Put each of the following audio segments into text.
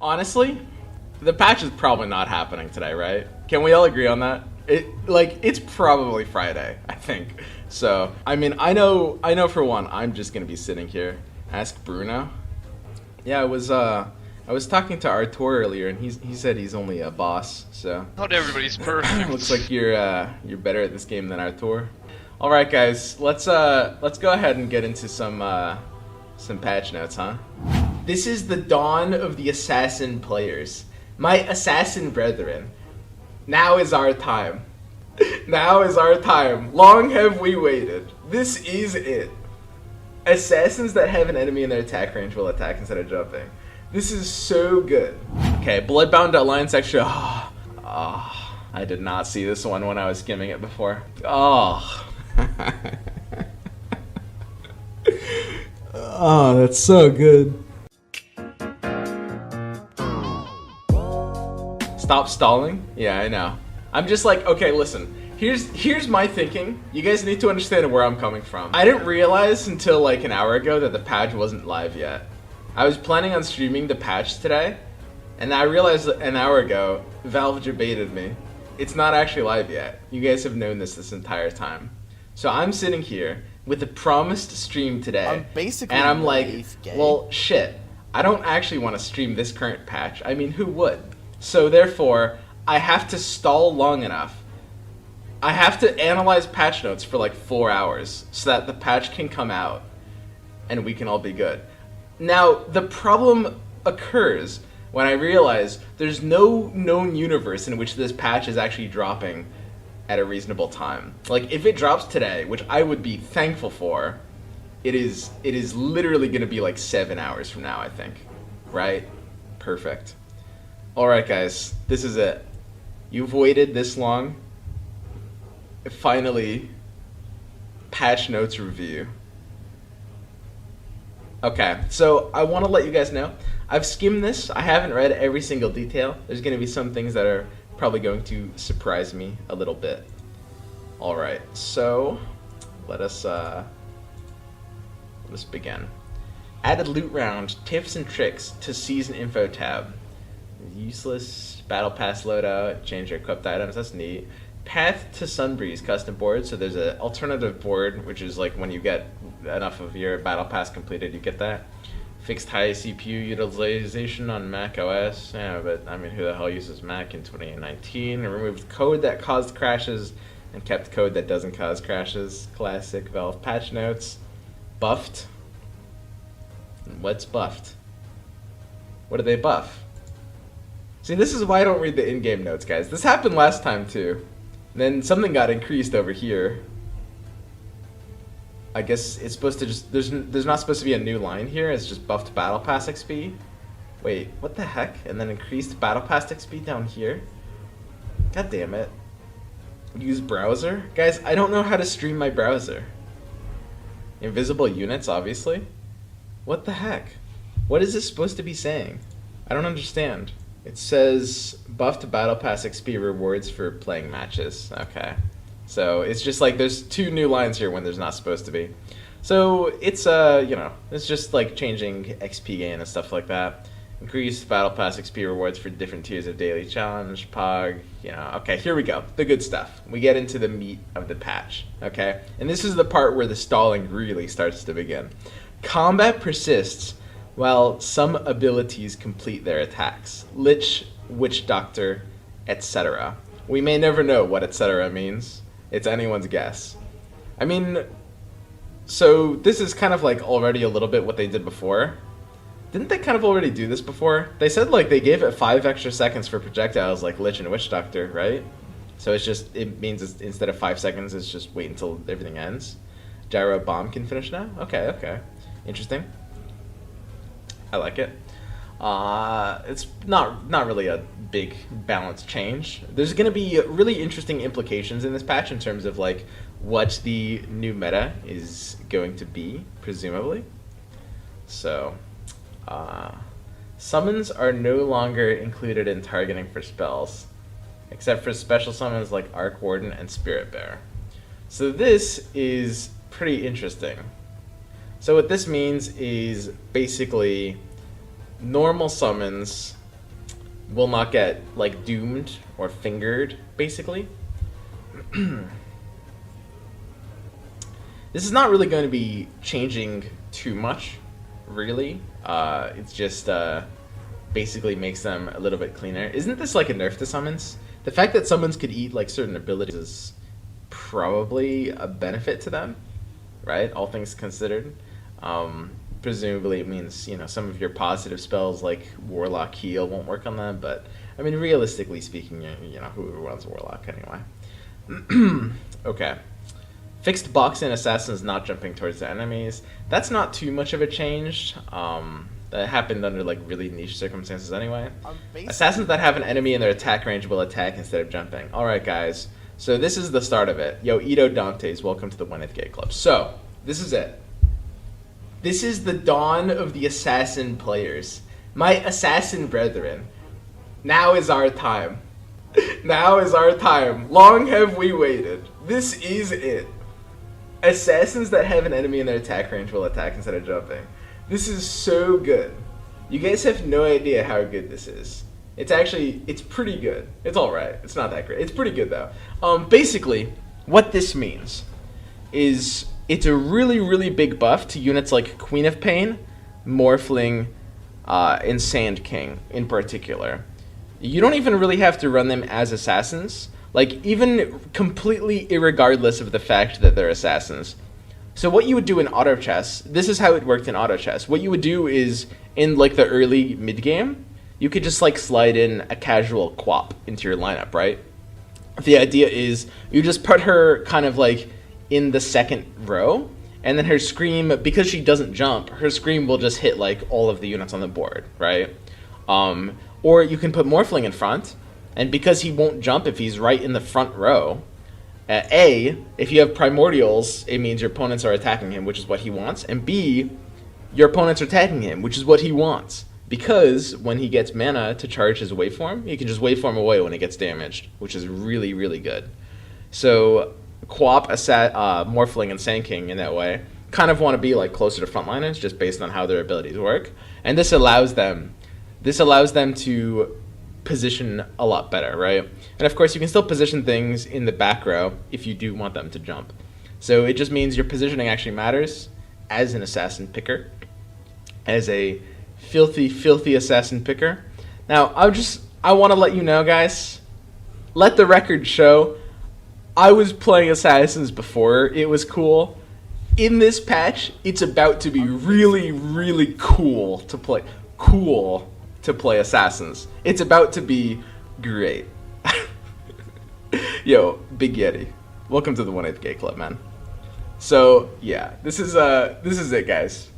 Honestly, the patch is probably not happening today, right? Can we all agree on that? It's probably Friday, I think. So, I mean, I know for one, I'm just gonna be sitting here. Ask Bruno. Yeah, I was talking to Artur earlier, and he said he's only a boss. So Not everybody's perfect. looks like you're better at this game than Artur. All right, guys, let's go ahead and get into some patch notes, huh? This is the dawn of the assassin players. My assassin brethren. Now is our time. Now is our time. Long have we waited. This is it. Assassins that have an enemy in their attack range will attack instead of jumping. This is so good. Okay, Bloodbound Alliance Extra. I did not see this one when I was skimming it before. Oh. Oh, that's so good. Stop stalling? Yeah, I know. I'm just like, okay, listen. Here's my thinking. You guys need to understand where I'm coming from. I didn't realize until like an hour ago that the patch wasn't live yet. I was planning on streaming the patch today, and I realized an hour ago, Valve debated me. It's not actually live yet. You guys have known this entire time. So I'm sitting here with the promised stream today. I'm basically and I'm like, gay. well, shit. I don't actually want to stream this current patch. I mean, who would? So therefore, I have to stall long enough. I have to analyze patch notes for like 4 hours so that the patch can come out and we can all be good. Now, the problem occurs when I realize there's no known universe in which this patch is actually dropping at a reasonable time. Like, if it drops today, which I would be thankful for, it is literally going to be like 7 hours from now, I think. Right? Perfect. Alright, guys. This is it. You've waited this long. Finally, patch notes review. Okay, so I want to let you guys know, I've skimmed this. I haven't read every single detail. There's going to be some things that are probably going to surprise me a little bit. Alright, so let's begin. Added loot round, tips and tricks to season info tab. Useless battle pass loadout, change your equipped items, that's neat. Path to Sunbreeze custom board, so there's an alternative board, which is like when you get enough of your battle pass completed, you get that. Fixed high CPU utilization on Mac OS, yeah, but I mean, who the hell uses Mac in 2019? Removed code that caused crashes and kept code that doesn't cause crashes. Classic Valve patch notes. Buffed. What's buffed? What do they buff? See, this is why I don't read the in-game notes, guys. This happened last time too. Then something got increased over here. I guess it's supposed to just... There's not supposed to be a new line here. It's just buffed Battle Pass XP. Wait, what the heck? And then increased Battle Pass XP down here? God damn it. Use browser? Guys, I don't know how to stream my browser. Invisible units, obviously. What the heck? What is this supposed to be saying? I don't understand. It says buffed Battle Pass XP rewards for playing matches. Okay. So it's just like there's 2 new lines here when there's not supposed to be. So it's you know, it's just like changing XP gain and stuff like that. Increased Battle Pass XP rewards for different tiers of daily challenge, POG, you know. Okay, here we go. The good stuff. We get into the meat of the patch, okay? And this is the part where the stalling really starts to begin. Combat persists while some abilities complete their attacks. Lich, Witch Doctor, etc. We may never know what etc. means. It's anyone's guess. I mean, so this is kind of like already a little bit what they did before. Didn't they kind of already do this before? They said like they gave it 5 extra seconds for projectiles like Lich and Witch Doctor, right? So it's just, it means it's, instead of 5 seconds, it's just wait until everything ends. Gyro Bomb can finish now? Okay, okay. Interesting. I like it. It's not really a big balance change. There's going to be really interesting implications in this patch in terms of like what the new meta is going to be, presumably. So, summons are no longer included in targeting for spells, except for special summons like Arc Warden and Spirit Bear. So this is pretty interesting. So what this means is basically normal summons will not get like doomed or fingered, basically. This is not really going to be changing too much, really. It's just basically makes them a little bit cleaner. Isn't this like a nerf to summons? The fact that summons could eat like certain abilities is probably a benefit to them, right? All things considered. Presumably it means, you know, some of your positive spells like Warlock Heal won't work on them, but I mean, realistically speaking, you know, whoever wants Warlock anyway. Okay. Fixed box in assassins not jumping towards the enemies. That's not too much of a change. That happened under like really niche circumstances anyway. Assassins that have an enemy in their attack range will attack instead of jumping. Alright guys, so this is the start of it. Yo, Ito Dantes, welcome to the 1/8 Gate Club. So, this is it. This is the dawn of the assassin players. My assassin brethren. Now is our time. Now is our time. Long have we waited. This is it. Assassins that have an enemy in their attack range will attack instead of jumping. This is so good. You guys have no idea how good this is. It's pretty good. It's alright. It's not that great. It's pretty good though. Basically, what this means is it's a really, really big buff to units like Queen of Pain, Morphling, and Sand King in particular. You don't even really have to run them as assassins. Like, even completely irregardless of the fact that they're assassins. So what you would do in auto chess, this is how it worked in auto chess. What you would do is, in like the early mid game, you could just like slide in a casual Quap into your lineup, right? The idea is you just put her kind of like in the second row, and then her scream, because she doesn't jump, her scream will just hit like all of the units on the board, right? Or you can put Morphling in front, and because he won't jump if he's right in the front row, if you have Primordials, it means your opponents are attacking him, which is what he wants, and B, your opponents are attacking him, which is what he wants. Because when he gets mana to charge his waveform, he can just waveform away when it gets damaged, which is really, really good. So Quap, Morphling, and Sand King in that way kind of want to be like closer to frontliners just based on how their abilities work. And this allows them to position a lot better, right? And of course you can still position things in the back row if you do want them to jump. So it just means your positioning actually matters as an assassin picker, as a filthy, filthy assassin picker. Now, I want to let you know, guys, let the record show, I was playing assassins before it was cool. In this patch, it's about to be really, really cool to play. To play assassins. It's about to be great. Yo, Big Yeti, welcome to the 1/8 Gate Club, man. So yeah, this is it, guys.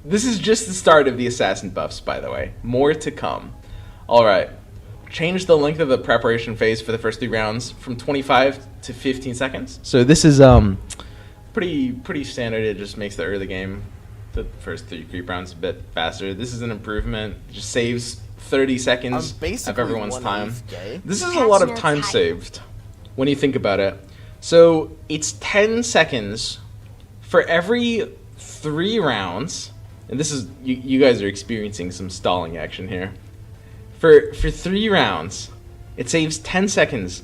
This is just the start of the assassin buffs, by the way. More to come. All right, change the length of the preparation phase for the first 3 rounds from 25 to 15 seconds. So this is pretty standard. It just makes the early game, the first 3 creep rounds, a bit faster. This is an improvement. It just saves 30 seconds of everyone's time. This is a lot of time saved when you think about it. So it's 10 seconds for every 3 rounds, and this is you guys are experiencing some stalling action here. For 3 rounds, it saves 10 seconds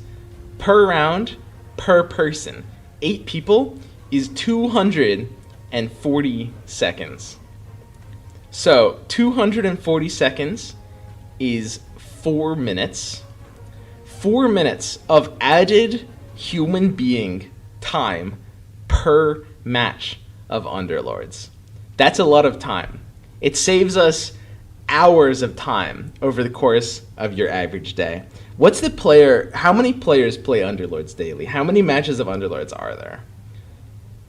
per round per person. 8 people is 240 seconds. So 240 seconds is 4 minutes. 4 minutes of added human being time per match of Underlords. That's a lot of time. It saves us hours of time over the course of your average day. How many players play Underlords daily? How many matches of Underlords are there?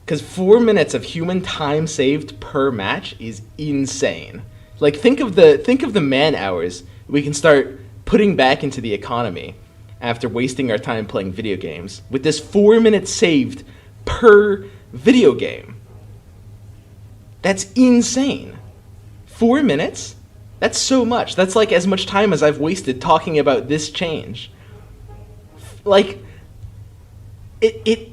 Because 4 minutes of human time saved per match is insane. Like, think of the man hours we can start putting back into the economy after wasting our time playing video games with this 4 minutes saved per video game. That's insane. 4 minutes? That's so much. That's like as much time as I've wasted talking about this change. Like, it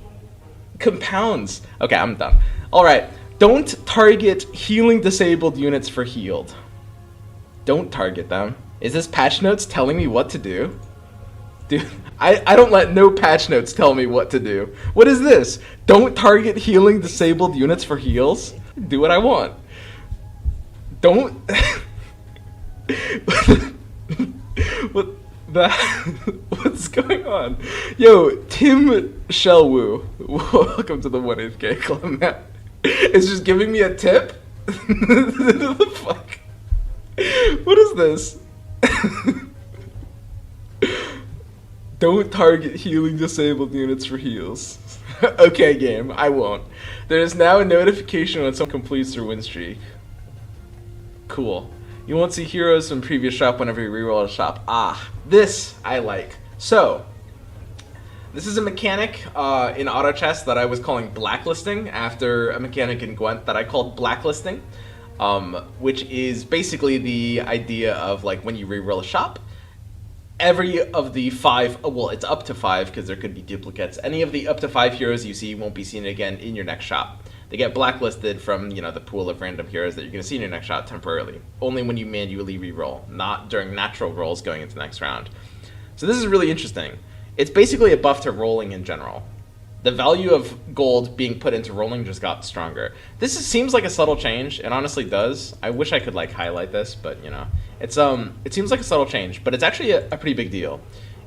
compounds. Okay, I'm done. Alright, don't target healing disabled units for healed. Don't target them. Is this patch notes telling me what to do? Dude, I don't let no patch notes tell me what to do. What is this? Don't target healing disabled units for heals? Do what I want. Don't... what the... What's going on? Yo, Tim Shellwoo, welcome to the 1/8K club, man. It's just giving me a tip? The fuck? What is this? Don't target healing disabled units for heals. Okay, game, I won't. There is now a notification when someone completes their win streak. Auto. You won't see heroes from previous shop whenever you reroll a shop. Ah, this I like. So, this is a mechanic in auto chess that I was calling blacklisting after a mechanic in Gwent that I called blacklisting, which is basically the idea of like when you reroll a shop, every of the 5, well, it's up to 5 because there could be duplicates. Any of the up to 5 heroes you see won't be seen again in your next shop. They get blacklisted from, you know, the pool of random heroes that you're going to see in your next shot temporarily. Only when you manually re-roll, not during natural rolls going into the next round. So this is really interesting. It's basically a buff to rolling in general. The value of gold being put into rolling just got stronger. Seems like a subtle change. It honestly does. I wish I could like highlight this, but you know, it seems like a subtle change, but it's actually a pretty big deal.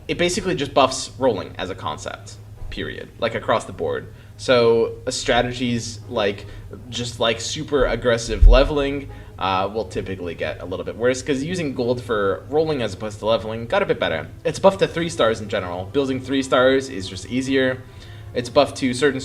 It basically just buffs rolling as a concept, period, like across the board. So strategies like just like super aggressive leveling will typically get a little bit worse because using gold for rolling as opposed to leveling got a bit better. It's buffed to 3 stars in general. Building 3 stars is just easier. It's buffed to certain